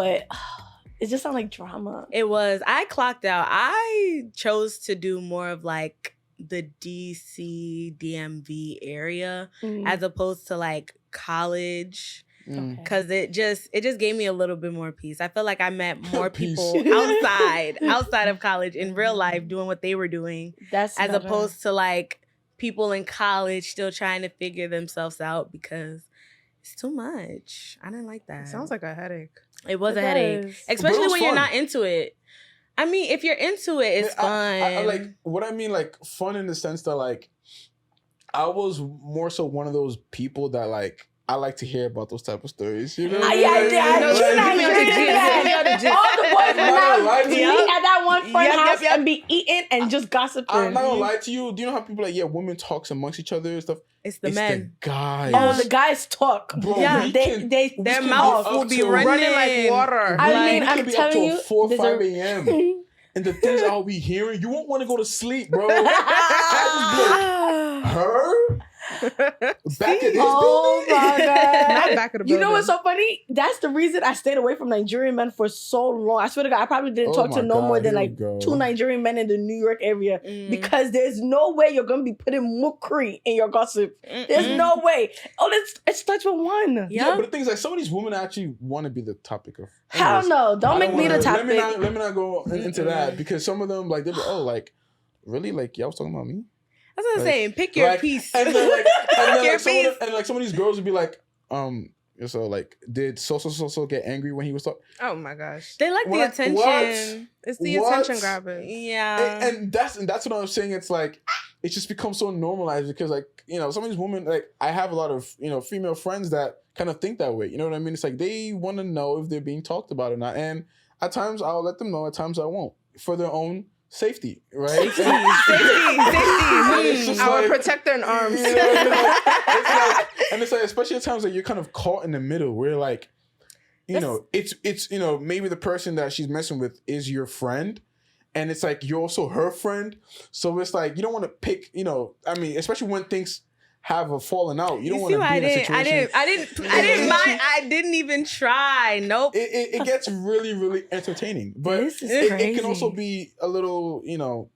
but it just sounded like drama. It was. I clocked out. I chose to do more of like the DC, DMV area as opposed to like college. Because it just gave me a little bit more peace. I feel like I met more people outside of college in real life doing what they were doing. As opposed to like people in college still trying to figure themselves out because it's too much. I didn't like that. It sounds like a headache. It was a headache. Especially when you're not into it. I mean, if you're into it, it's fun. I like what I mean, like fun in the sense that like I was more so one of those people that like I like to hear about those type of stories, you know? I know. All the boys went out to eat at that one friend house and be eating and just gossiping. I'm not gonna lie to you. Do you know how people like, women talks amongst each other and stuff? It's the men. The guys. Oh, the guys talk. Bro, their mouth will be running like water. I mean, I'm be telling you, 4 or 5 a.m. And the things I'll be hearing, you won't want to go to sleep, bro. I just be like, her? Back at this building? Oh my God. Not back at the building. You know what's so funny? That's the reason I stayed away from Nigerian men for so long. I swear to God, I probably didn't talk to more than like 2 Nigerian men in the New York area because there's no way you're going to be putting mukri in your gossip. There's no way. Oh, it starts with one. Yeah, but the thing is like some of these women actually want to be the topic of. Hell no. Don't make me the topic. Let me not go into that because some of them like, they're like, oh, like, really? Like, y'all was talking about me? That's what I'm saying. Pick your piece. And then some of these girls would be like, so like, did so get angry when he was talking? Oh my gosh. They like the attention. What? It's the attention grabbing. Yeah. And that's what I'm saying. It's like, it just becomes so normalized because like, you know, some of these women, like I have a lot of, you know, female friends that kind of think that way. You know what I mean? It's like, they want to know if they're being talked about or not. And at times I'll let them know, at times I won't for their own safety, right? Safety. Our protector in arms. You know, it's like, especially at times that you're kind of caught in the middle where like, you know, it's you know, maybe the person that she's messing with is your friend. And it's like, you're also her friend. So it's like, you don't want to pick, you know, I mean, especially when things have a fallen out. You don't want to be in a situation. I didn't even try. Nope. It gets really, really entertaining. But it can also be a little, you know,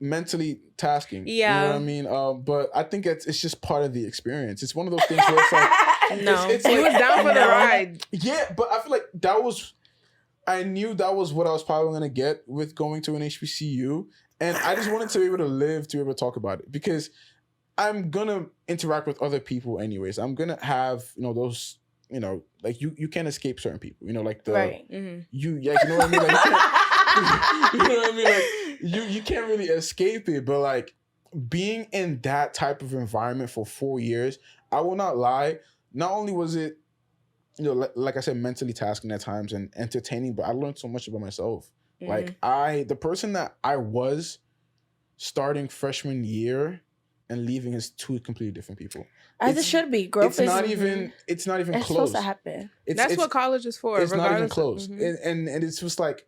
mentally tasking. Yeah. You know what I mean? But I think it's just part of the experience. It's one of those things where it's like... It's he was down for the ride. Yeah, but I feel like I knew that was what I was probably going to get with going to an HBCU. And I just wanted to be able to live, to be able to talk about it. Because I'm going to interact with other people anyways. I'm going to have, you know, those, you know, like you can't escape certain people. You know, like the... Right. You know what I mean? Like, you know what I mean? Like, you can't really escape it. But like, being in that type of environment for 4 years, I will not lie. Not only was it, you know, like I said, mentally tasking at times and entertaining, but I learned so much about myself. Like the person that I was starting freshman year and leaving is 2 completely different people. As it should be. Growth it's not even it's close. supposed to happen. That's what college is for. It's not even close. And it's just like,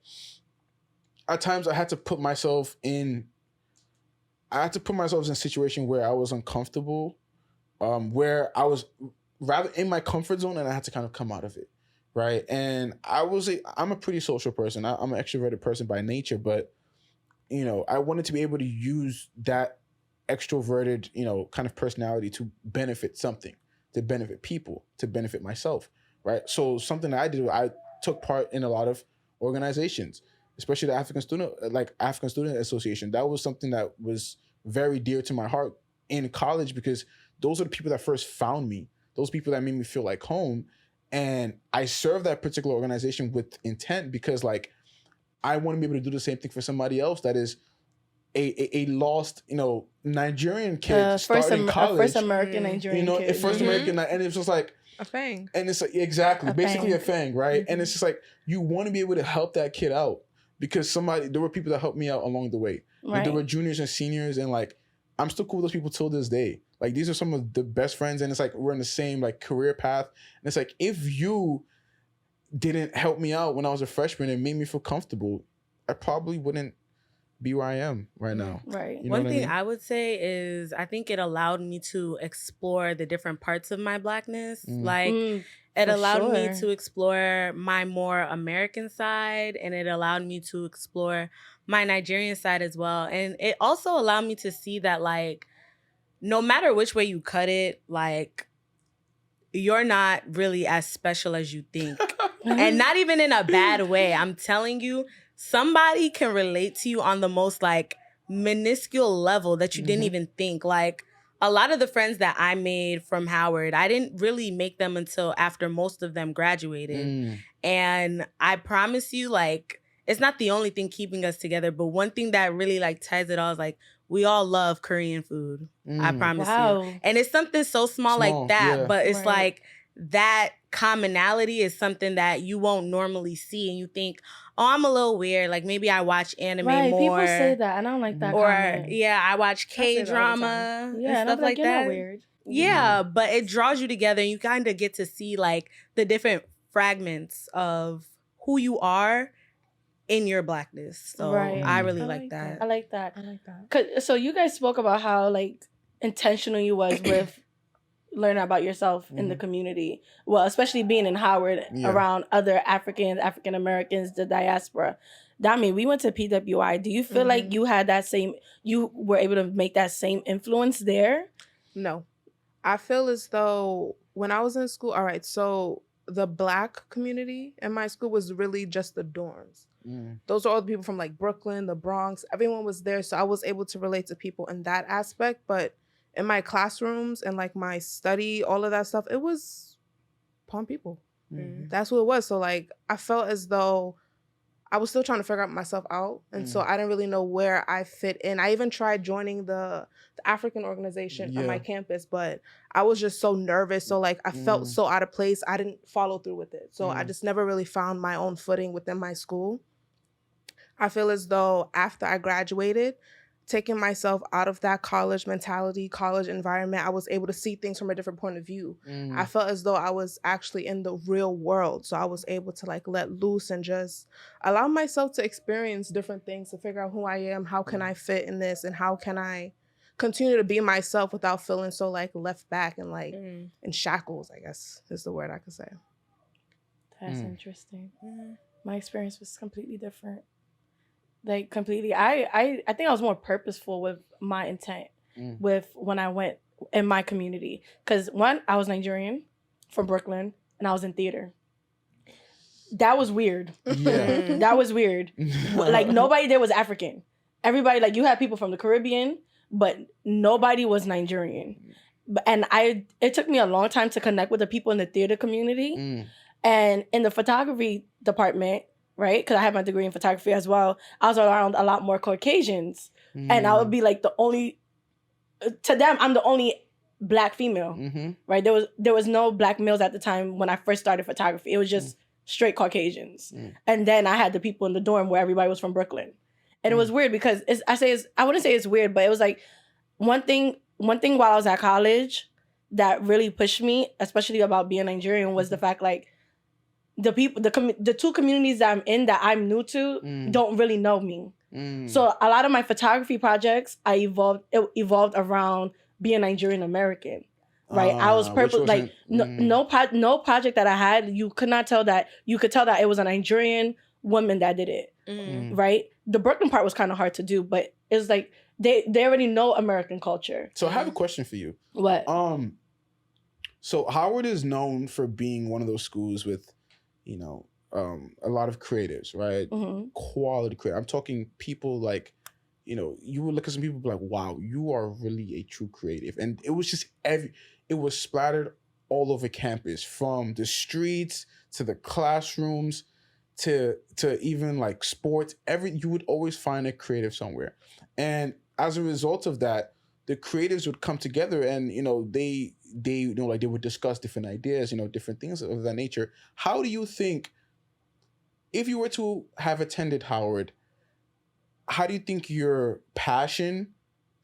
at times I had to put myself in a situation where I was uncomfortable, where I was rather in my comfort zone and I had to kind of come out of it, right? And I'm a pretty social person. I'm an extroverted person by nature, but, you know, I wanted to be able to use that extroverted, you know, kind of personality to benefit something, to benefit people, to benefit myself, right? So something that I did, I took part in a lot of organizations, especially the African Student Association. That was something that was very dear to my heart in college because those are the people that first found me. Those people that made me feel like home. And I served that particular organization with intent because like, I want to be able to do the same thing for somebody else that is a lost, you know, Nigerian kid starting college. A first American Nigerian kid. You know, first American, and it's just like... A FANG. And it's like, exactly, basically a FANG, right? And it's just like, you want to be able to help that kid out because there were people that helped me out along the way. Right. Like, there were juniors and seniors and like, I'm still cool with those people till this day. Like, these are some of the best friends and it's like, we're in the same like career path. And it's like, if you didn't help me out when I was a freshman and made me feel comfortable, I probably wouldn't be where I am right now. Right. You know One what thing I mean? I would say is I think it allowed me to explore the different parts of my Blackness. Like, it for allowed me sure. to explore my more American side, and it allowed me to explore my Nigerian side as well. And it also allowed me to see that, like, no matter which way you cut it, like, you're not really as special as you think. And not even in a bad way. I'm telling you, somebody can relate to you on the most, like, minuscule level that you didn't even think. Like, a lot of the friends that I made from Howard, I didn't really make them until after most of them graduated. And I promise you, like, it's not the only thing keeping us together, but one thing that really, like, ties it all is, like, we all love Korean food. I promise you. And it's something so small like that, but it's like that commonality is something that you won't normally see, and you think, oh, I'm a little weird. Like, maybe I watch anime more. People say that. I don't like that. Or comment. I watch K-drama and stuff like that. Weird. Yeah, but it draws you together, and you kind of get to see, like, the different fragments of who you are in your Blackness. So I really like that. I like that. So you guys spoke about how, like, intentional you was with learning about yourself in the community. Well, especially being in Howard around other African Americans, the diaspora. Dami, we went to PWI. Do you feel like you had that same, you were able to make that same influence there? No. I feel as though when I was in school, all right, so the Black community in my school was really just the dorms. Those are all the people from, like, Brooklyn, the Bronx. Everyone was there, so I was able to relate to people in that aspect. But in my classrooms and, like, my study, all of that stuff, it was palm people. That's what it was. So, like, I felt as though I was still trying to figure out myself out. And so I didn't really know where I fit in. I even tried joining the African organization on my campus, but I was just so nervous. So, like, I felt so out of place. I didn't follow through with it. So I just never really found my own footing within my school. I feel as though after I graduated, taking myself out of that college mentality, college environment, I was able to see things from a different point of view. I felt as though I was actually in the real world. So I was able to, like, let loose and just allow myself to experience different things, to figure out who I am, how can I fit in this, and how can I continue to be myself without feeling so, like, left back and, like, in shackles, I guess is the word I could say. That's interesting. My experience was completely different. Like, completely. I think I was more purposeful with my intent with when I went in my community. Because, one, I was Nigerian from Brooklyn, and I was in theater. That was weird. Yeah. That was weird. Like, nobody there was African. Everybody, like, you had people from the Caribbean, but nobody was Nigerian. And it took me a long time to connect with the people in the theater community. And in the photography department, right? Because I have my degree in photography as well. I was around a lot more Caucasians. And I would be, like, to them, I'm the only Black female, right? There was no Black males at the time when I first started photography. It was just straight Caucasians. And then I had the people in the dorm where everybody was from Brooklyn. And it was weird because I wouldn't say it's weird, but it was like one thing while I was at college that really pushed me, especially about being Nigerian, was the fact, like, the people, the two communities that I'm in that I'm new to don't really know me. So a lot of my photography projects, evolved around being Nigerian American, right? I was like, no project that I had, you could tell that it was a Nigerian woman that did it, right? The Brooklyn part was kind of hard to do, but it's like they already know American culture. So I have a question for you. What? So Howard is known for being one of those schools with, you know, a lot of creatives, right? Quality creative. I'm talking people like, you know, you would look at some people and be like, wow, you are really a true creative. And it was just it was splattered all over campus, from the streets to the classrooms to even, like, sports. You would always find a creative somewhere. And as a result of that, the creatives would come together and, you know, they you know, like, they would discuss different ideas, you know, different things of that nature. How do you think, if you were to have attended Howard, how do you think your passion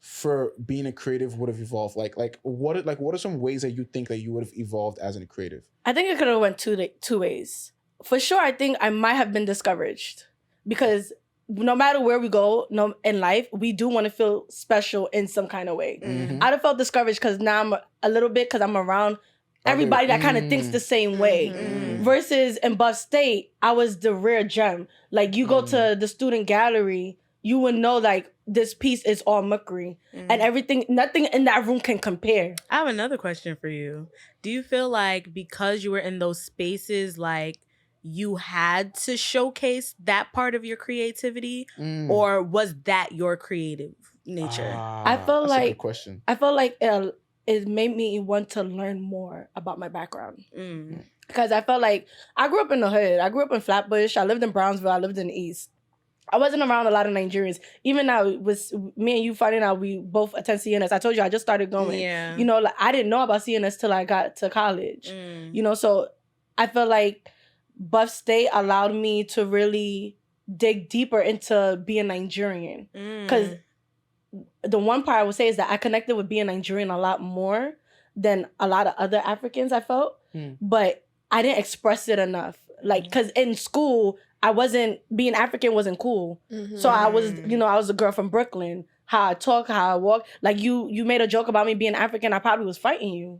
for being a creative would have evolved? What are some ways that you think that you would have evolved as a creative? I think it could have went two ways. For sure, I think I might have been discouraged because no matter where we go in life, we do want to feel special in some kind of way. I'd have felt discouraged because now I'm a little bit, because I'm around everybody that kind of thinks the same way. Versus in Buff State, I was the rare gem. Like, you go to the student gallery, you would know, like, this piece is all Mukri. And everything, nothing in that room can compare. I have another question for you. Do you feel like because you were in those spaces, like, you had to showcase that part of your creativity? Or was that your creative nature? I felt that's like, a good question. I felt like it made me want to learn more about my background. Because I felt like I grew up in the hood. I grew up in Flatbush. I lived in Brownsville. I lived in the East. I wasn't around a lot of Nigerians. Even now, with me and you finding out we both attend CNS, I told you I just started going. Yeah. You know, like, I didn't know about CNS till I got to college. You know, so I feel like Buff State allowed me to really dig deeper into being Nigerian. Because the one part I would say is that I connected with being Nigerian a lot more than a lot of other Africans, I felt. But I didn't express it enough. Like, because in school, being African wasn't cool. So I was, you know, I was a girl from Brooklyn. How I talk, how I walk. Like, you made a joke about me being African, I probably was fighting you.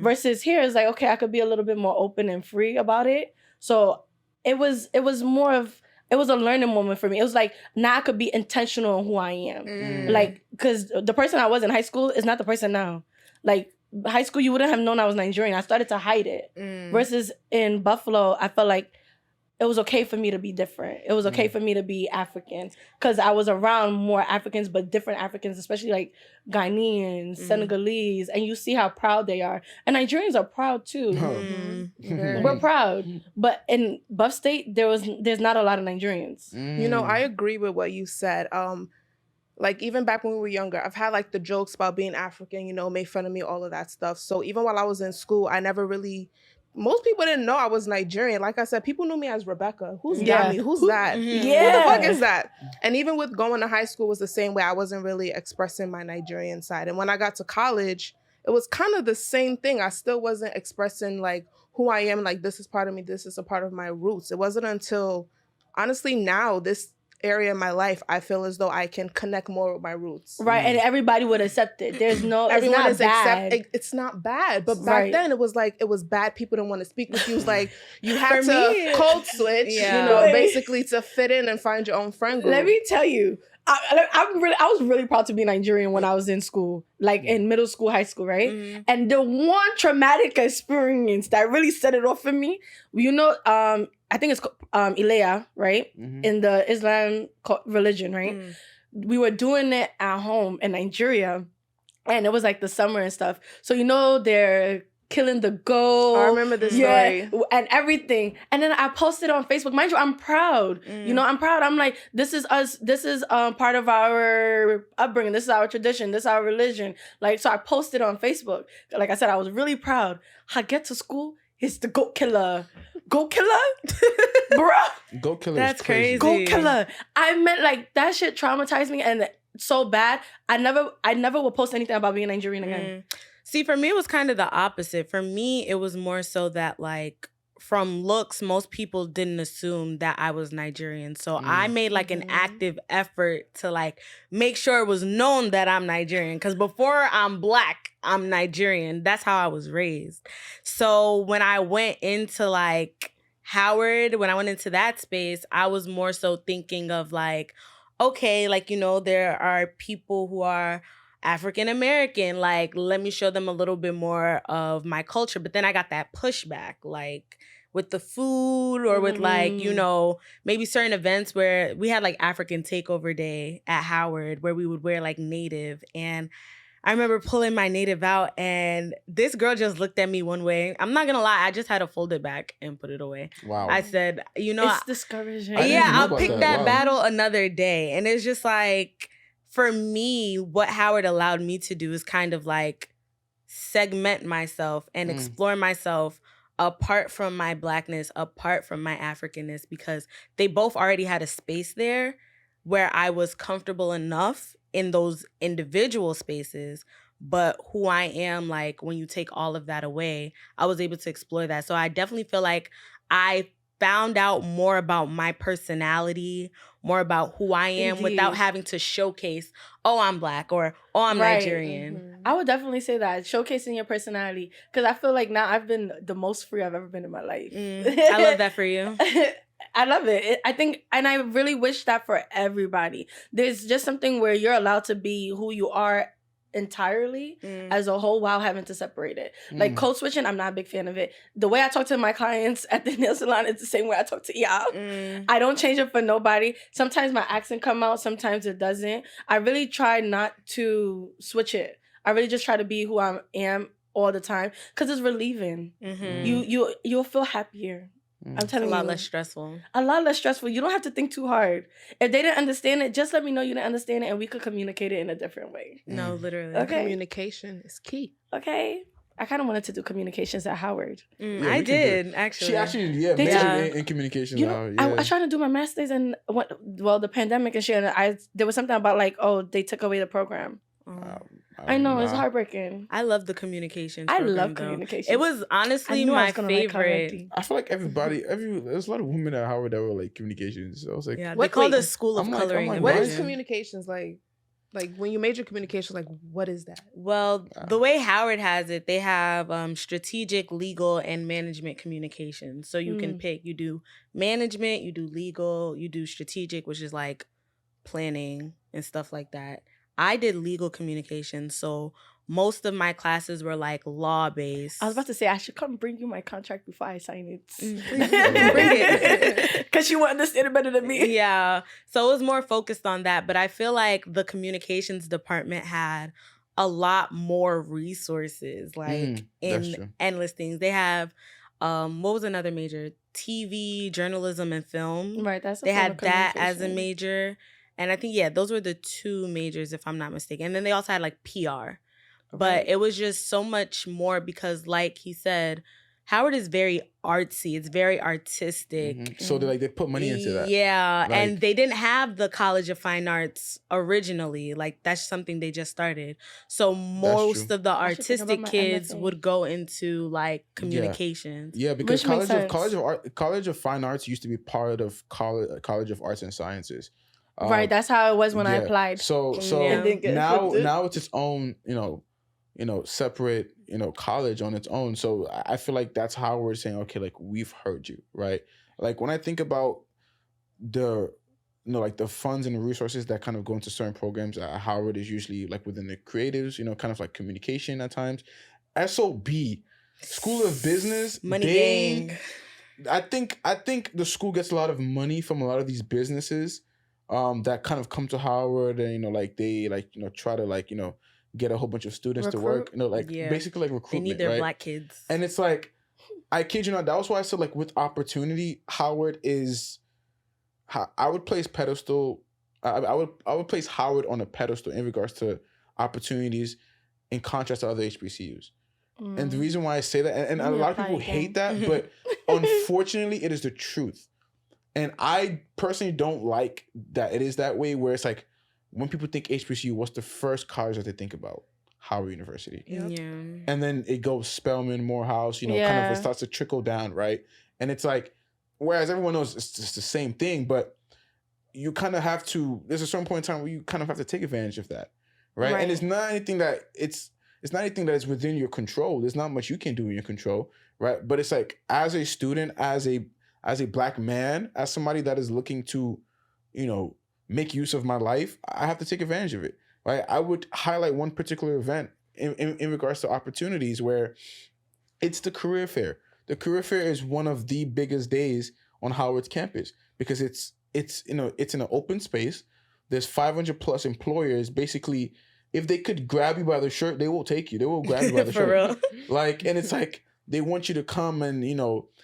Versus here, it's like, okay, I could be a little bit more open and free about it. So it was more of, it was a learning moment for me. It was like, now I could be intentional on who I am. Like, because the person I was in high school is not the person now. Like, high school, you wouldn't have known I was Nigerian. I started to hide it. Versus in Buffalo, I felt like it was okay for me to be different. It was okay for me to be African. Because I was around more Africans, but different Africans, especially like Ghanaians, Senegalese. And you see how proud they are. And Nigerians are proud too. We're proud. But in Buff State, there's not a lot of Nigerians. You know, I agree with what you said. Like, even back when we were younger, I've had like the jokes about being African, you know, made fun of me, all of that stuff. So even while I was in school, I never really, most people didn't know I was Nigerian. Like I said, people knew me as Rebecca. Who's Dami? Who's that? Yeah. Who the fuck is that? And even with going to high school was the same way. I wasn't really expressing my Nigerian side. And when I got to college, it was kind of the same thing. I still wasn't expressing like who I am. Like, this is part of me. This is a part of my roots. It wasn't until, honestly, now, this area in my life, I feel as though I can connect more with my roots. Right, and everybody would accept it. There's no, everyone it's not bad. It's not bad, but back then it was like, it was bad. People didn't want to speak with you. It was like, you had to code switch, you know, basically to fit in and find your own friend group. Let me tell you, I was really proud to be Nigerian when I was in school, like in middle school, high school, right? And the one traumatic experience that really set it off for me, you know, I think it's Ilea, right? In the Islam religion, right? We were doing it at home in Nigeria, and it was like the summer and stuff. So, you know, they're killing the goat. I remember this story. And everything. And then I posted on Facebook. Mind you, I'm proud. You know, I'm proud. I'm like, this is us. This is part of our upbringing. This is our tradition. This is our religion. Like, so I posted on Facebook. Like I said, I was really proud. I get to school, it's the goat killer. Goat killer? Bruh. Goat killer. That's is crazy. Goat killer. I meant, like, that shit traumatized me and so bad. I never will post anything about being Nigerian again. See, for me, it was kind of the opposite. For me, it was more so that, like, from looks, most people didn't assume that I was Nigerian. So I made, like, an active effort to, like, make sure it was known that I'm Nigerian. Because before I'm Black, I'm Nigerian. That's how I was raised. So when I went into, like, Howard, when I went into that space, I was more so thinking of, like, okay, like, you know, there are people who are African American, like, let me show them a little bit more of my culture. But then I got that pushback, like, with the food or with, like, you know, maybe certain events where we had, like, African Takeover Day at Howard where we would wear, like, native. And I remember pulling my native out and this girl just looked at me one way. I'm not gonna lie, I just had to fold it back and put it away. Wow. I said, you know, It's discouraging. Yeah, I'll pick that battle another day. And it's just like, for me, what Howard allowed me to do is kind of like segment myself and explore myself apart from my Blackness, apart from my Africanness, because they both already had a space there where I was comfortable enough in those individual spaces. But who I am, like, when you take all of that away, I was able to explore that. So I definitely feel like I found out more about my personality, more about who I am without having to showcase, oh, I'm Black or oh, I'm Nigerian. Mm-hmm. I would definitely say that, showcasing your personality, because I feel like now I've been the most free I've ever been in my life. I love that for you. I love it. I think, and I really wish that for everybody. There's just something where you're allowed to be who you are entirely as a whole while having to separate it. Like code switching, I'm not a big fan of it. The way I talk to my clients at the nail salon is the same way I talk to y'all. I don't change it for nobody. Sometimes my accent come out, sometimes it doesn't. I really try not to switch it. I really just try to be who I am all the time, because it's relieving. You'll feel happier. I'm telling you. A lot less stressful. A lot less stressful. You don't have to think too hard. If they didn't understand it, just let me know you didn't understand it and we could communicate it in a different way. No, literally. Okay. Communication is key. Okay. I kind of wanted to do communications at Howard. I did, actually. She actually, majored in communications. I tried to do my master's in, the pandemic and shit. And there was something about like, they took away the program. I know, it's heartbreaking. I love the communications. I love communications. It was honestly my favorite. I feel like there's a lot of women at Howard that were like communications. So I was like, they call the School of Coloring. What is communications like? Like when you major communications, like what is that? Well, the way Howard has it, they have strategic, legal, and management communications. So you can pick. You do management, you do legal, you do strategic, which is like planning and stuff like that. I did legal communications, so most of my classes were like law-based. I was about to say, I should come bring you my contract before I sign it. Please bring it. Because you will understand it better than me. Yeah. So it was more focused on that. But I feel like the communications department had a lot more resources, like in endless things. They have, what was another major? TV, journalism, and film. Right, that's They had that as a major. And I think, those were the two majors, if I'm not mistaken. And then they also had like PR. Okay. But it was just so much more because, like he said, Howard is very artsy. It's very artistic. So they put money into that. Yeah. And they didn't have the College of Fine Arts originally. Like, that's something they just started. So most of the artistic kids would go into like communications. Yeah, because College of Fine Arts used to be part of College of Arts and Sciences. Right, that's how it was when I applied. So now it's its own, separate, college on its own. So I feel like that's how we're saying, okay, like we've heard you, right? Like when I think about the funds and the resources that kind of go into certain programs at Howard is usually like within the creatives, kind of like communication at times. SOB, School of Business, Money Gang. I think the school gets a lot of money from a lot of these businesses. That kind of come to Howard and they try to get a whole bunch of students to work, basically like recruitment. They need their Black kids. And it's like, I kid you not, that was why I said like with opportunity, Howard is, I would place pedestal. I would place Howard on a pedestal in regards to opportunities in contrast to other HBCUs. And the reason why I say that, and a lot of people hate that, but unfortunately, it is the truth. And I personally don't like that it is that way, where it's like when people think HBCU, what's the first college that they think about? Howard University. Yep. Yeah. And then it goes Spelman, Morehouse, kind of it starts to trickle down, right? And it's like, whereas everyone knows it's just the same thing, but you kind of have to, there's a certain point in time where you kind of have to take advantage of that, right? And it's not anything that it's not anything that is within your control. There's not much you can do in your control, right? But it's like, as a student, as a Black man, as somebody that is looking to, make use of my life, I have to take advantage of it, right? I would highlight one particular event in regards to opportunities where it's the career fair. The career fair is one of the biggest days on Howard's campus because it's in an open space. There's 500 plus employers. Basically, if they could grab you by the shirt, they will take you. They will grab you by the shirt. Real. And it's like they want you to come and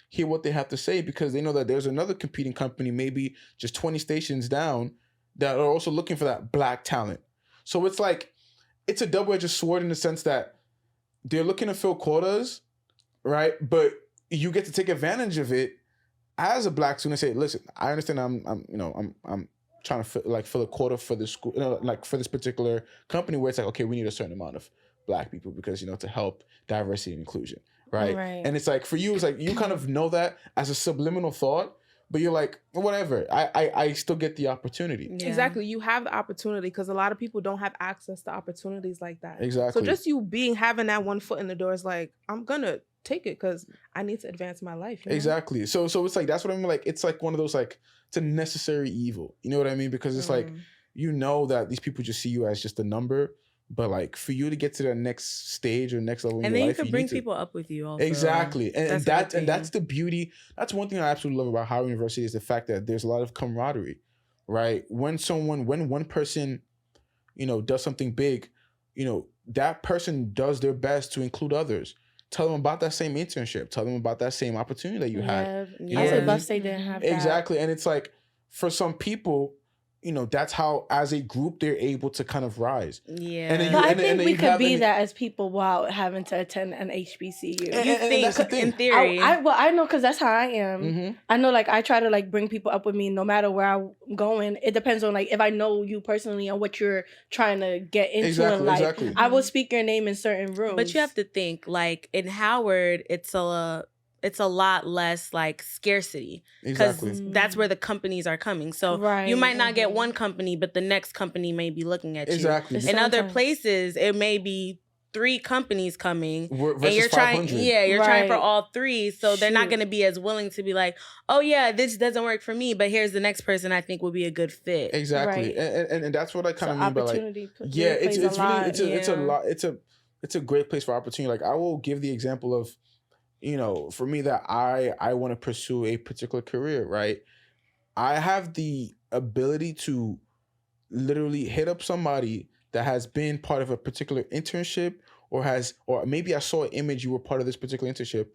hear what they have to say because they know that there's another competing company, maybe just 20 stations down, that are also looking for that Black talent. So it's like, it's a double-edged sword in the sense that they're looking to fill quotas, right? But you get to take advantage of it as a Black student. Say, listen, I understand I'm trying to fill a quota for this school, for this particular company where it's like, okay, we need a certain amount of Black people because, to help diversity and inclusion. right? And it's like, for you, it's like, you kind of know that as a subliminal thought, but you're like, whatever, I still get the opportunity. Yeah. Exactly. You have the opportunity because a lot of people don't have access to opportunities like that. Exactly. So just you having that one foot in the door is like, I'm going to take it because I need to advance my life. You know? Exactly. So it's like, that's what I mean. Like, it's like one of those, like, it's a necessary evil. You know what I mean? Because it's like, you know that these people just see you as just a number. But like, for you to get to the next stage or next level in your life, and then you can bring people up with you also. Exactly. And that's the beauty. That's one thing I absolutely love about Howard University, is the fact that there's a lot of camaraderie, right? When one person, you know, does something big, you know, that person does their best to include others. Tell them about that same internship. Tell them about that same opportunity that you had. You know, I say bus they didn't have that. Exactly. And it's like, for some people, you know, that's how, as a group, they're able to kind of rise. Yeah. But I think we could be that as people while having to attend an HBCU. You think, that's the thing. in theory. I know, because that's how I am. I know, like, I try to, like, bring people up with me no matter where I'm going. It depends on, like, if I know you personally and what you're trying to get into in life. Exactly. I will speak your name in certain rooms. But you have to think, like, in Howard, it's a lot less like scarcity, because that's where the companies are coming. So you might not get one company, but the next company may be looking at you. Exactly. In other places, it may be 3 companies coming, versus and you're trying. 500. Yeah, you're trying for all 3. So they're not going to be as willing to be like, oh yeah, this doesn't work for me, but here's the next person I think will be a good fit. Exactly. And that's what I kind of mean by like, it's a great place for opportunity. Like, I will give the example of, you know, for me, that I want to pursue a particular career, right? I have the ability to literally hit up somebody that has been part of a particular internship, or maybe I saw an image, you were part of this particular internship.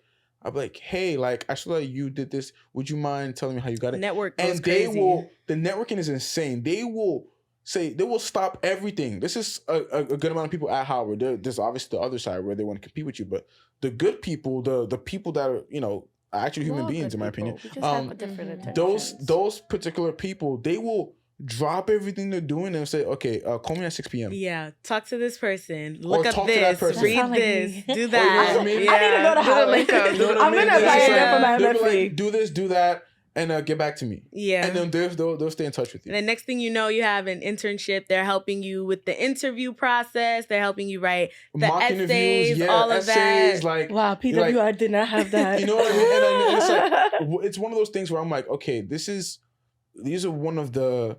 I'll be like, hey, like, I saw that you did this. Would you mind telling me how you got it? Network goes and crazy. The networking is insane. They will stop everything. This is a good amount of people at Howard. There's obviously the other side where they want to compete with you, but the good people, the people that are, you know, are actually human beings, in my opinion. Those particular people, they will drop everything they're doing and say, okay, call me at 6 p.m. Yeah, talk to this person. Look up this. Read this. Do that. You know what I mean? I need to go to Howard. I'm gonna apply again for my MFA. Like, do this, do that. And get back to me. Yeah. And then they'll stay in touch with you. And the next thing you know, you have an internship. They're helping you with the interview process. They're helping you write the mock essays, all of that. Like, wow, PWI like, did not have that. You know what I mean? And it's like, it's one of those things where I'm like, okay, these are one of the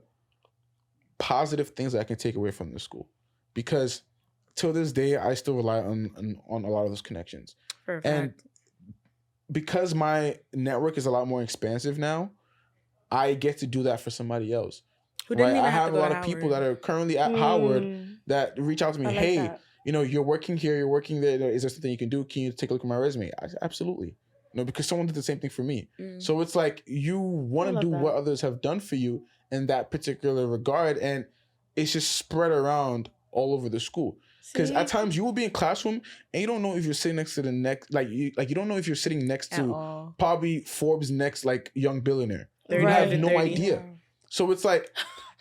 positive things that I can take away from the school. Because till this day, I still rely on a lot of those connections. Perfect. And because my network is a lot more expansive now, I get to do that for somebody else. Who didn't even I have to a lot of people that are currently at Howard that reach out to me. Like hey, that. You know, you're working here, you're working there. Is there something you can do? Can you take a look at my resume? Absolutely. You know, because someone did the same thing for me. So it's like, you want to do what others have done for you in that particular regard, and it's just spread around all over the school. Because at times you will be in classroom and you don't know if you're sitting next to the next, you don't know if you're sitting next to probably Forbes' next like young billionaire. You have no idea. So it's like,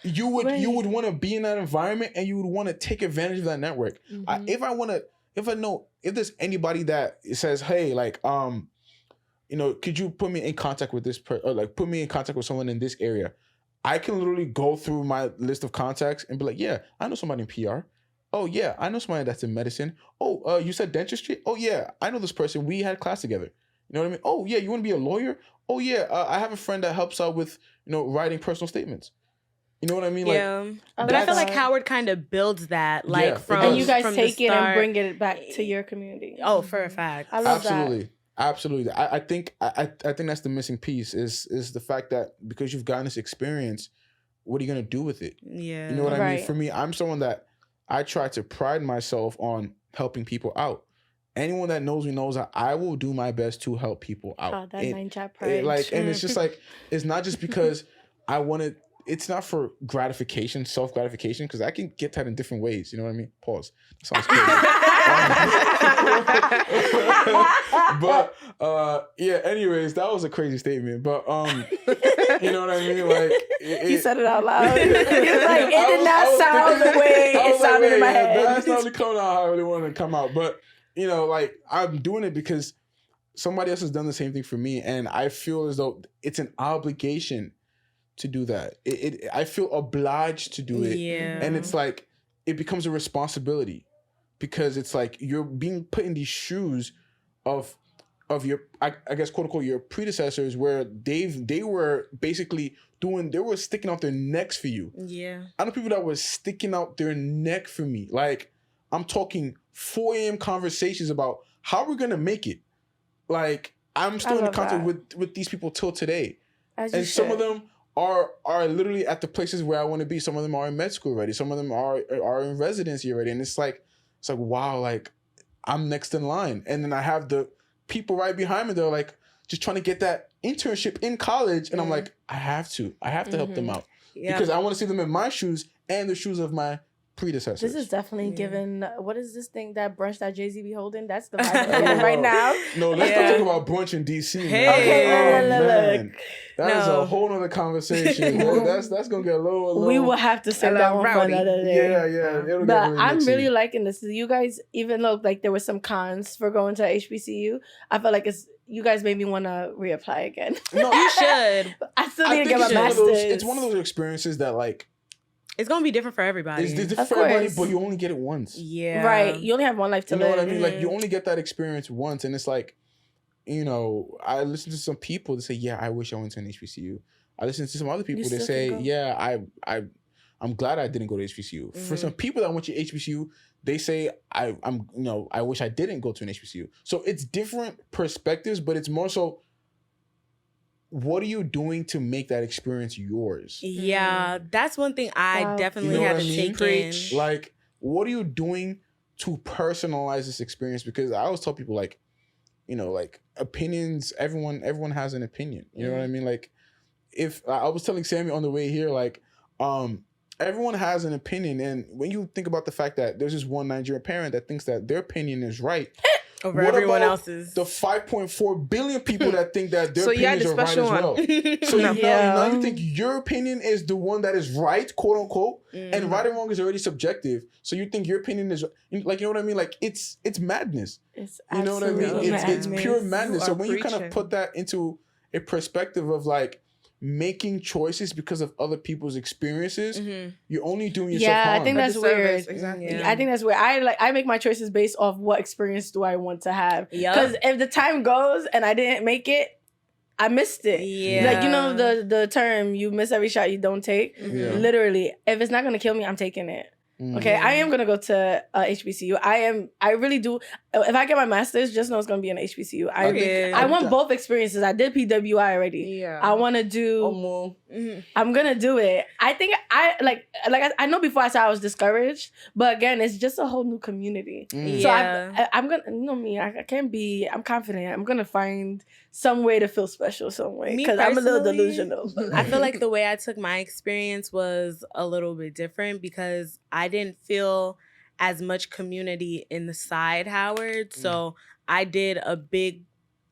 you would want to be in that environment, and you would want to take advantage of that network. If there's anybody that says, hey, like, you know, could you put me in contact with this or like put me in contact with someone in this area? I can literally go through my list of contacts and be like, yeah, I know somebody in PR. Oh, yeah, I know somebody that's in medicine. Oh, you said dentistry? Oh, yeah, I know this person. We had class together. You know what I mean? Oh, yeah, you want to be a lawyer? Oh, yeah, I have a friend that helps out with, you know, writing personal statements. You know what I mean? Yeah. Like, but I feel like Howard kind of builds that, like, from and you guys from take it and bring it back to your community. Oh, for a fact. I love that. Absolutely. I think that's the missing piece is the fact that because you've gotten this experience, what are you going to do with it? Yeah. You know what I mean? For me, I'm someone that I try to pride myself on helping people out. Anyone that knows me knows that I will do my best to help people out. Oh, that 9-job pride. And it's just like, it's not just because I want to, it's not for gratification, self-gratification, because I can get that in different ways. You know what I mean? Pause. That sounds crazy. But yeah, anyways, that was a crazy statement. But you know what I mean? Like he said it out loud. He was like, it did not sound the way it sounded in my head. That's not really coming out how I really wanted to come out. But you know, like I'm doing it because somebody else has done the same thing for me, and I feel as though it's an obligation to do that. I feel obliged to do it. Yeah. And it's like, it becomes a responsibility because it's like you're being put in these shoes of your, I guess, quote unquote, your predecessors, where they were basically they were sticking out their necks for you. Yeah. I know people that were sticking out their neck for me. Like, I'm talking 4 a.m. conversations about how we're going to make it. Like, I'm still in contact with these people till today. And some of them are literally at the places where I want to be. Some of them are in med school already. Some of them are in residency already. And it's like, wow, like, I'm next in line. And then I have the people right behind me. They're like, just trying to get that internship in college. And I'm like, I have to help them out. Yeah. Because I want to see them in my shoes and the shoes of my predecessors. This is definitely given. What is this thing, that brunch that Jay-Z be holding? That's the vibe right now. No, let's not talk about brunch in DC. Hey. Okay, look. That is a whole other conversation. That's gonna get a little. We will have to save that one for another day. Yeah. But I'm really liking this. You guys, even though like there were some cons for going to HBCU, I felt like you guys made me want to reapply again. No, you should. I still need to get my master's. It's one of those experiences that like. It's going to be different for everybody. It's different for everybody, but you only get it once. Yeah. Right. You only have one life to live. You know what I mean? Like, you only get that experience once. And it's like, you know, I listen to some people that say, yeah, I wish I went to an HBCU. I listen to some other people that say, yeah, I'm glad I didn't go to HBCU. For some people that went to HBCU, they say, I wish I didn't go to an HBCU. So it's different perspectives, but it's more so, what are you doing to make that experience yours? Yeah, that's one thing I definitely had to take in. Like, what are you doing to personalize this experience? Because I always tell people, like, you know, like, opinions, everyone has an opinion. You know what I mean? Like, if I was telling Sammy on the way here, like, everyone has an opinion. And when you think about the fact that there's this one Nigerian parent that thinks that their opinion is right, over everyone else's. The 5.4 billion people that think that their opinions are right as well. So now you think your opinion is the one that is right, quote unquote, and right and wrong is already subjective. So you think your opinion is like, you know what I mean? Like, it's madness. It's you know what I mean? Madness. It's pure madness. So when you kind of put that into a perspective of like making choices because of other people's experiences, you're only doing yourself harm. I think that's weird. Exactly. I think that's weird. I make my choices based off what experience do I want to have. Because if the time goes and I didn't make it, I missed it. Yeah. Like, you know the term, you miss every shot you don't take. Literally, if it's not gonna kill me, I'm taking it. Okay, I am gonna go to HBCU. I really do. If I get my master's, just know it's gonna be an HBCU. I want both experiences. I did PWI already. Yeah. I want to do. I'm gonna do it. I think I know before I said I was discouraged, but again, it's just a whole new community. So I'm gonna, you know me, I can't be. I'm confident. I'm gonna find some way to feel special some way because I'm a little delusional. I feel like the way I took my experience was a little bit different because I didn't feel as much community in the side Howard. So I did a big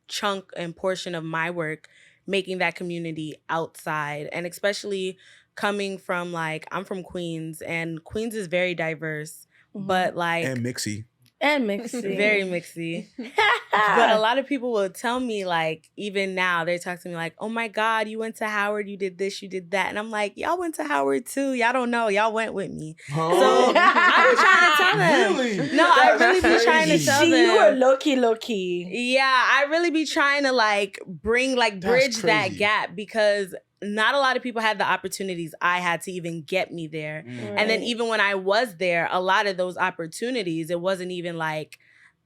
chunk and portion of my work making that community outside. And especially coming from like, I'm from Queens and Queens is very diverse, but like. And mixy. Very mixy. But a lot of people will tell me, like, even now, they talk to me like, oh my God, you went to Howard, you did this, you did that. And I'm like, y'all went to Howard too. Y'all don't know. Y'all went with me. Oh. So I be trying to tell them. Really? No, I really be trying to tell them. You were low key. Yeah, I really be trying to like bridge that gap because not a lot of people had the opportunities I had to even get me there. Right. And then even when I was there, a lot of those opportunities, it wasn't even like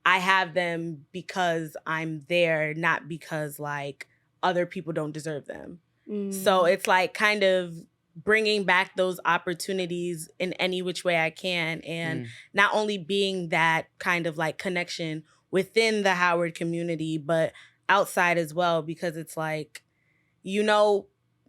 I have them because I'm there, not because like other people don't deserve them. So it's like kind of bringing back those opportunities in any which way I can. And not only being that kind of like connection within the Howard community, but outside as well, because it's like, you know,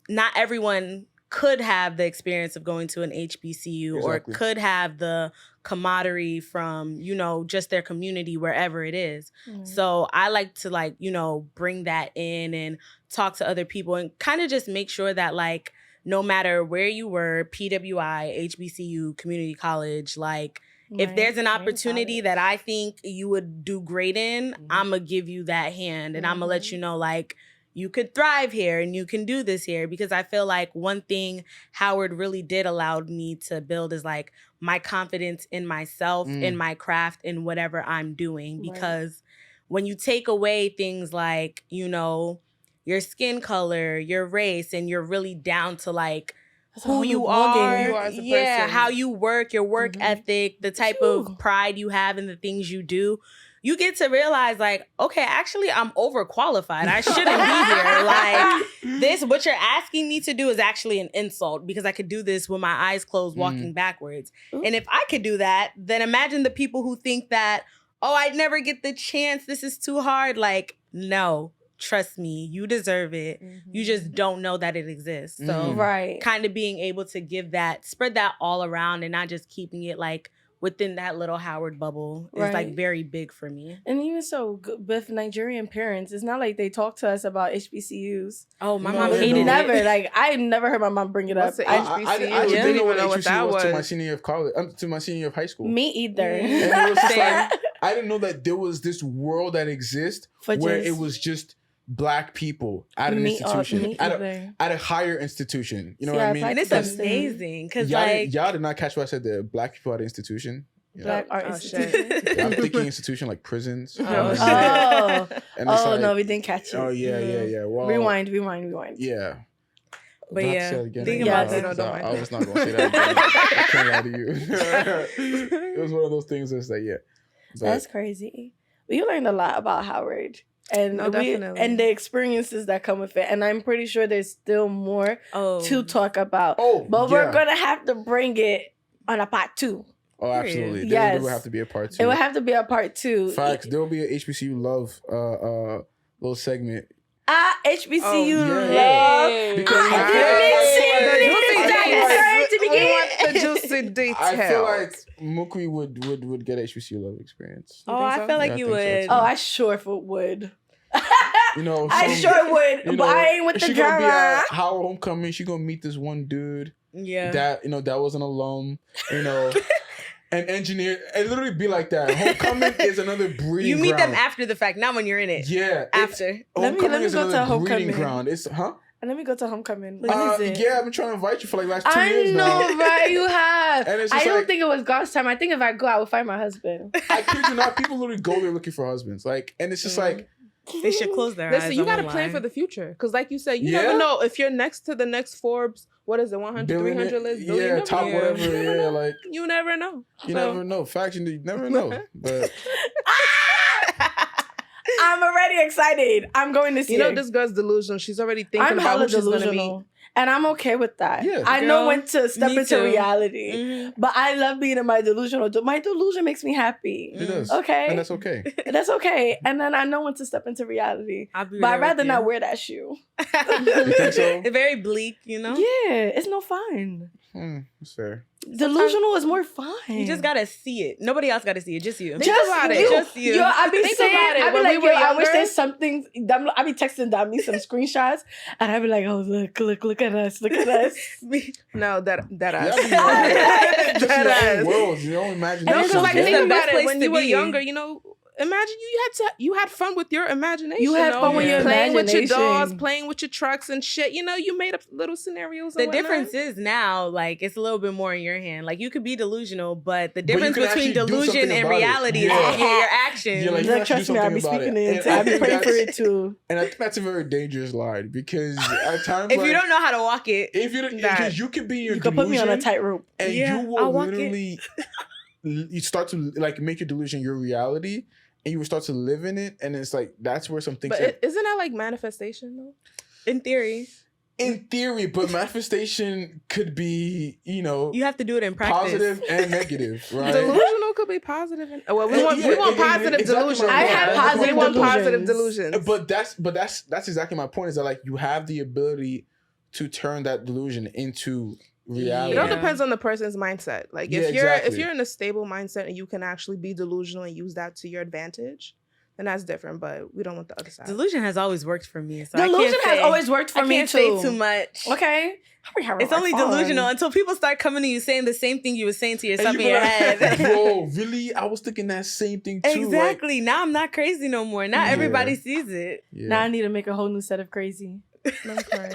not everyone could have the experience of going to an HBCU or could have the camaraderie from, you know, just their community, wherever it is. So I like to like, you know, bring that in and talk to other people and kind of just make sure that like, no matter where you were, PWI, HBCU, community college, like If there's an opportunity that I think you would do great in, I'm going to give you that hand. And I'm going to let you know, like, you could thrive here and you can do this here. Because I feel like one thing Howard really did allow me to build is like my confidence in myself, in my craft, in whatever I'm doing. Because when you take away things like, you know, your skin color, your race, and you're really down to like who you are as a person. How you work, your work ethic, the type of pride you have in the things you do, you get to realize like, okay, actually I'm overqualified. I shouldn't be here. Like this, what you're asking me to do is actually an insult because I could do this with my eyes closed walking backwards. And if I could do that, then imagine the people who think that, oh, I'd never get the chance. This is too hard. Like, no. Trust me, you deserve it. You just don't know that it exists. So kind of being able to give that, spread that all around and not just keeping it like within that little Howard bubble is like very big for me. And even so, with Nigerian parents, it's not like they talk to us about HBCUs. Oh, my mom hated it. Never. Like, I never heard my mom bring it up. I didn't know what HBCU was to my senior year of college, to my senior year of high school. Me either. And it was just like, I didn't know that there was this world that exists where it was just Black people at an institution, at a higher institution. You know what I mean? And it's amazing because y'all did not catch what I said. The Black people at an institution. Black art institution. I'm thinking institution like prisons. No, we didn't catch it. Oh yeah. Well, rewind. Yeah. But think about that. I was not going to say that again. I can't lie to you. It was one of those things that's like, that's crazy. We learned a lot about Howard. And and the experiences that come with it. And I'm pretty sure there's still more to talk about. But we're going to have to bring it on a part 2. Oh, absolutely. There will have to be a part 2. It will have to be a part 2. Facts. There will be an HBCU love little segment. HBCU love. Because the juicy details. I feel like Mukri would get HBCU love experience. I feel like you would. So I sure would. You know, I sure would, but I ain't with the drama. Gonna be at Howard homecoming. She gonna meet this one dude. Yeah. That that was an alum. An engineer. It literally be like that. Homecoming is another breeding ground. You meet them after the fact, not when you're in it. Yeah. After. Let me go to homecoming. Breeding ground. It's Let me go to homecoming. When is it? Yeah, I've been trying to invite you for like last 2 years now. I know, right? You have. I don't think it was God's time. I think if I go, I will find my husband. I kid you not. People literally go there looking for husbands. Like, and it's just like, they should close their eyes. Listen, you got to plan for the future. Because like you said, you never know if you're next to the next Forbes, what is it, 100, 300 list? Yeah, top whatever. Yeah, like. You never know. You never know. Facts, you never know. But. I'm already excited. I'm going to see it. This girl's delusional. She's already thinking about who she's going to meet. And I'm okay with that. Yeah, I know when to step into reality. But I love being in my delusional. My delusion makes me happy. It does. Okay. And that's okay. That's okay. And then I know when to step into reality. But I'd rather not wear that shoe. You think so? It's very bleak, Yeah, it's no fun. That's fair. Delusional is more fun. You just gotta see it. Nobody else gotta see it. Just you. Just you. Yo, I be saying, I be like, I wish there's something. I be texting Dami some screenshots, and I be like, oh look at us, No, that ass. Just your own worlds, your own imagination. No, because like think about it. When you were younger, imagine you had fun with your imagination. You had fun with your playing imagination. with your dolls, playing with your trucks and shit. You made up little scenarios. The difference is now, like, it's a little bit more in your hand. Like, you could be delusional, but the difference between delusion and reality is your actions. Like, trust me, I'll be speaking it. I'll be praying for it too. And I think that's a very dangerous line because at times, if you don't know how to walk it, because you could be in your delusion, you can put me on a tightrope, and you will literally you start to like make your delusion your reality. And you will start to live in it, and it's like that's where some things. But isn't that like manifestation though? In theory, but manifestation could be, you have to do it in practice. Positive and negative, right? Delusional could be positive. We want positive delusion. I have positive. We want positive delusions. But that's exactly my point. Is that like you have the ability to turn that delusion into reality. It all depends on the person's mindset. Like if you're in a stable mindset and you can actually be delusional and use that to your advantage, And that's different, but we don't want the other side. Delusion has always worked for me. So Delusion has always worked for me I can't too. say too much. Okay. It's only delusional until people start coming to you saying the same thing you were saying to yourself in your head. Bro, really? I was thinking that same thing too. Exactly. Like, now I'm not crazy no more. Now everybody sees it. Yeah. Now I need to make a whole new set of crazy.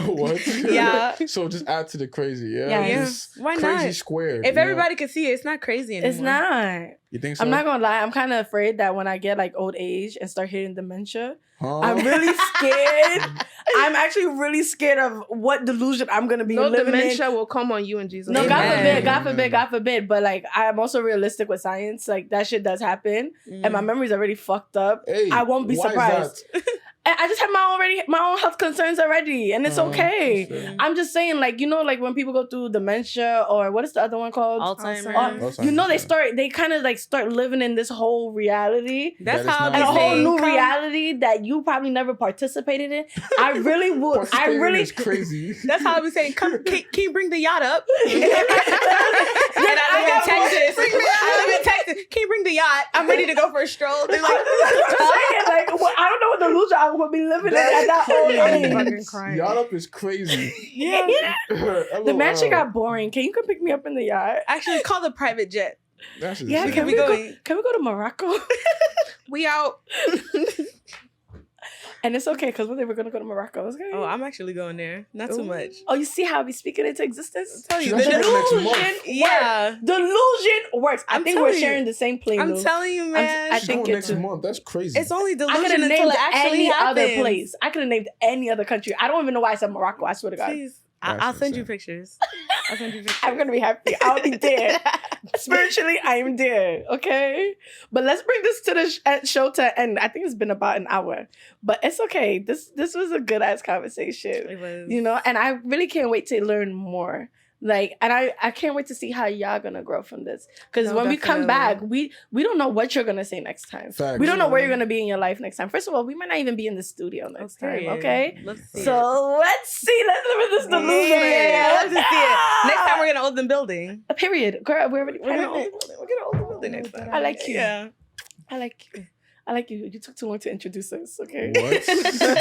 What? Yeah. So just add to the crazy. Yeah. Why not? Crazy squared. If everybody could see it, it's not crazy anymore. It's not. You think so? I'm not gonna lie. I'm kind of afraid that when I get like old age and start hitting dementia, I'm really scared. I'm actually really scared of what delusion I'm gonna be living in. Dementia will come on you in Jesus' No, name. God forbid. But like, I'm also realistic with science. Like that shit does happen, and my memory's already fucked up. Hey, I won't be surprised. I just have my own health concerns already, and it's okay. Sure. I'm just saying, like, you know, like when people go through dementia or what is the other one called? Alzheimer's. You know, they kind of like start living in this whole reality. That's how and a whole new reality that you probably never participated in. I really would. I really is crazy. That's how I was saying. Can you bring the yacht up? And I live in Texas. Can you bring the yacht? I'm ready to go for a stroll. They're like, I don't know what delusion I would be living in at that old age. Yacht up is crazy. Yeah. The mansion got boring. Can you come pick me up in the yacht? Actually, call the private jet. Yeah, can we go to Morocco? We out. And it's okay because one day we're gonna go to Morocco. Okay? Oh, I'm actually going there. Not too much. Oh, you see how I be speaking into existence? I'm telling you, the delusion works. I think we're sharing the same plane. I'm telling you, man. I think next month. That's crazy. It's only delusion. I could have named any happens. other place. I could have named any other country. I don't even know why I said Morocco. I swear to God. Please. I'll send you pictures. I'm gonna be happy. I'll be there. Spiritually, I am there. Okay, but let's bring this to the show to end. I think it's been about an hour, but it's okay. This was a good ass conversation. It was. You know, and I really can't wait to learn more. Like, and I can't wait to see how y'all gonna grow from this. Because when we come back, we don't know what you're gonna say next time. Facts. We don't know where you're gonna be in your life next time. First of all, we might not even be in the studio next time. Okay, let's see. Let's see. Let's live in this delusion. Let's just see it. Next time we're gonna own the building. Period. Girl, we're gonna own the building next time. I like you. Yeah. I like you. You took too long to introduce us. Okay. What?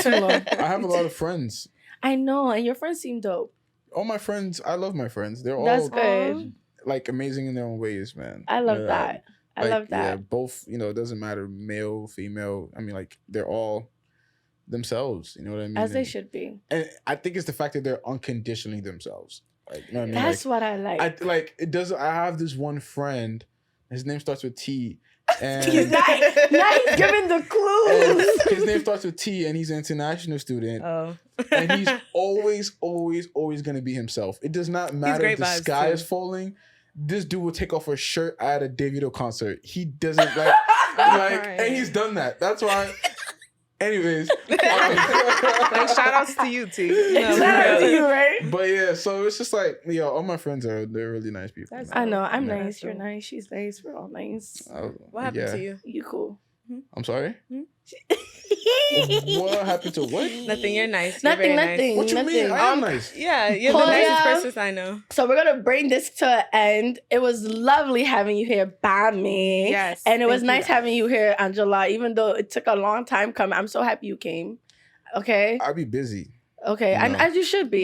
Too long. I have a lot of friends. I know, and your friends seem dope. All my friends, I love my friends. They're all good. Like amazing in their own ways, man. I love that. I love that. Yeah, both, it doesn't matter, male, female. I mean, like, they're all themselves. You know what I mean? As they should be. And I think it's the fact that they're unconditionally themselves. Like, you know what I mean? That's what I like. I have this one friend. His name starts with T. And now he's giving the clues. His name starts with T, and he's an international student. Oh. And he's always going to be himself. It does not matter if the sky is falling. This dude will take off a shirt at a Davido concert. He doesn't and he's done that. That's why. Anyways, shout outs to you, T. Shout out to you, right? But yeah, so it's just like, all my friends they're really nice people. I know. I'm nice. You're nice. She's nice. We're all nice. What happened to you? You cool. I'm sorry? What happened to what? Nothing. You're nice. Nothing. Nice. What you mean? I am nice. Yeah, you're the nicest person I know. So we're gonna bring this to an end. It was lovely having you here, BAMI. Yes. And it was nice having you here, ANJOLA, even though it took a long time coming. I'm so happy you came. Okay? I'll be busy. Okay, and as you should be,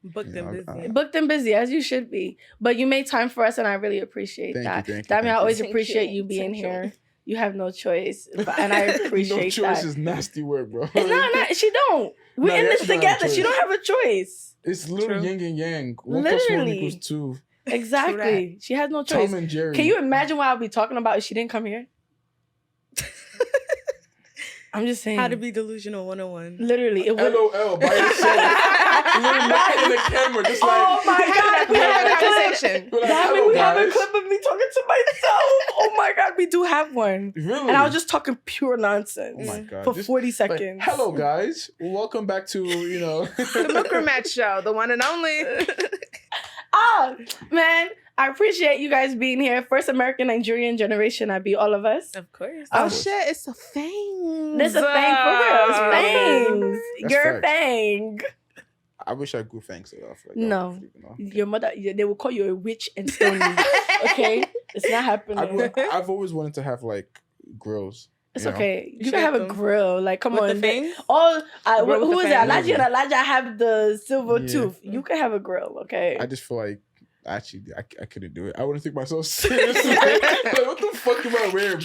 Booked and busy. Booked and busy, as you should be. But you made time for us, and I really appreciate that. Thank you. I always appreciate you being here. You have no choice, and I appreciate that. No choice is nasty word, bro. It's not. She don't. We're in this together. She don't have a choice. It's literally yin and yang. 1 + 1 = 2. Exactly. She has no choice. Tom and Jerry. Can you imagine what I'll be talking about if she didn't come here? I'm just saying. How to be delusional 101. Literally. LOL by yourself. You're looking in the camera just like. Oh my God. We had a conversation. We have a clip of me talking to myself. Oh my God. We do have one. Really? And I was just talking pure nonsense. Oh my God. For 40 seconds. Hello, guys. Welcome back to, the MUKRIMAT show, the one and only. Man. I appreciate you guys being here. First American Nigerian generation. I be all of us. Of course. Oh shit! It's a FANG. This is a FANG for real. It's fangs. You're a FANG. I wish I grew fangs off. No, your mother. They will call you a witch and stone you. Okay, it's not happening. I've always wanted to have grills. It's okay. You can have a grill. Like, come with on. the thing? Who is it? Elijah and Elijah have the silver tooth. You can have a grill, okay? I just feel like, actually, I couldn't do it. I wouldn't take myself seriously. Like, what the fuck am I wearing,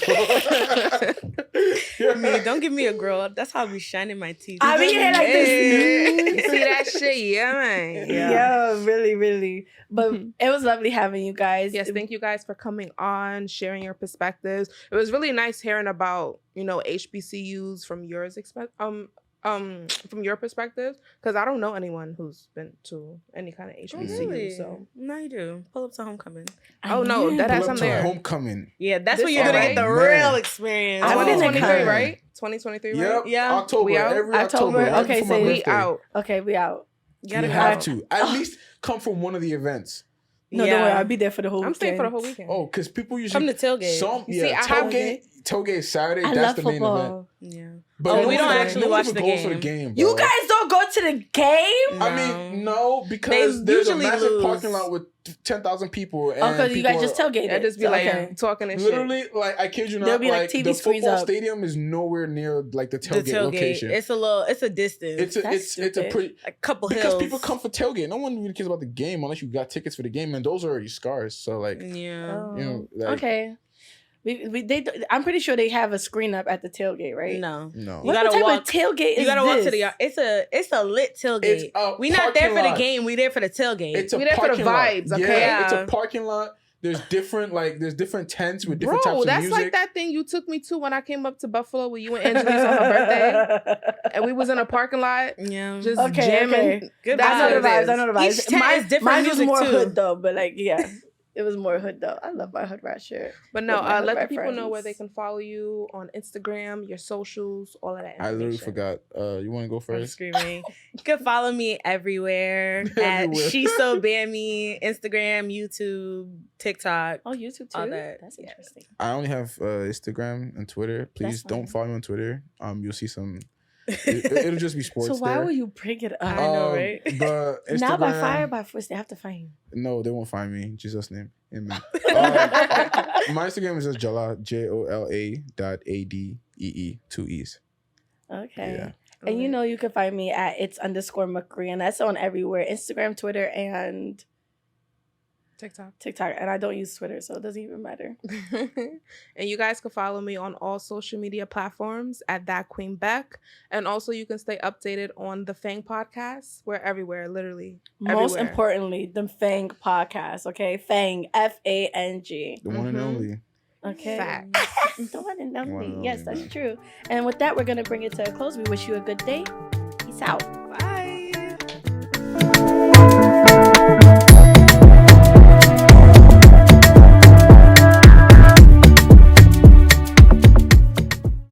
bro? Man, don't give me a grill. That's how I be shining my teeth. I be here like this. You see that shit? Yeah, man. Yeah, really, really. But it was lovely having you guys. Yes, thank you guys for coming on, sharing your perspectives. It was really nice hearing about, HBCUs from from your perspective, because I don't know anyone who's been to any kind of HBCU. Really? So no, you do. Pull up to homecoming. Oh no, that has something there. Homecoming. Yeah, that's This when you're gonna right? get the real experience. 2023, right? 2023, right? Yep. Yeah. October. We out? Every October. October. right Okay, before so my We birthday. out. Okay, we out. You gotta You go. have to. At least come from one of the events. No, don't worry. I'll be there for the whole I'm weekend. staying for the whole weekend. Oh, because people usually Come to tailgate. See, I have- tailgate is Saturday. I That's love the main event. football. Yeah. But Oh, we don't one actually even watch goes the for the game. game. You bro. guys don't go to the game? No. I mean, no, They because there's a usually massive lose. parking lot with 10,000 people. And Oh, because you guys just tailgate I it. just be like talking and shit. literally, like, I kid you not, There'll be, like, TV the screens football up. stadium is nowhere near like the The tailgate, tailgate. location. It's a distance. That's It's a stupid. pretty a couple because hills. people come for tailgate. No one really cares about the game unless you got tickets for the game, and those are already scars. So like, Yeah. like, Okay. I'm pretty sure they have a screen up at the tailgate, right? No. no. You What gotta type walk. of tailgate is You gotta walk to this? the yard. It's a lit tailgate. It's a We not there parking for the lot. game. We there for the tailgate. It's a We there for the parking lot. vibes, okay? Yeah, it's Yeah. a parking lot. There's different tents with different Bro, types of that's music. like that thing you took me to when I came up to Buffalo with you and Angelique on her birthday. And we was in a parking lot yeah. just Okay, jamming. okay. Good That's I know what the it vibes. is. I know the vibes. Each tent is different Mine was music, more too. hood though, but like yeah, it was more hood though. I love my hood rat shirt. But no, With my hood let the rat people know friends. where they can follow you on Instagram, your socials, all of that I literally information. forgot. You want to go I'm first? screaming. You can follow me everywhere at Everywhere. She's So BAMI, Instagram, YouTube, TikTok. Oh, YouTube too. All that. That's Yeah. interesting. I only have Instagram and Twitter. Please That's don't fine. follow me on Twitter. You'll see some. It'll just be sports. So why there. will you bring it up? I know, right? But Instagram, Now by fire, by force, they have to find you. No, they won't find me. In Jesus' name, amen. My Instagram is just Jola JOLA.ADEE 2 E's. Okay. Yeah. And you know you can find me at its_MUKRI, and that's on everywhere: Instagram, Twitter, and TikTok. TikTok. And I don't use Twitter, so it doesn't even matter. And you guys can follow me on all social media platforms at That Queen Beck. And also you can stay updated on the FANG Podcast. We're everywhere, literally. Most everywhere. importantly, the FANG Podcast. Okay, FANG, FANG. The one and Mhm. only. Okay. Facts. The one and only. One and Yes, only, that's man. true. And with that, we're gonna bring it to a close. We wish you a good day. Peace out. Bye.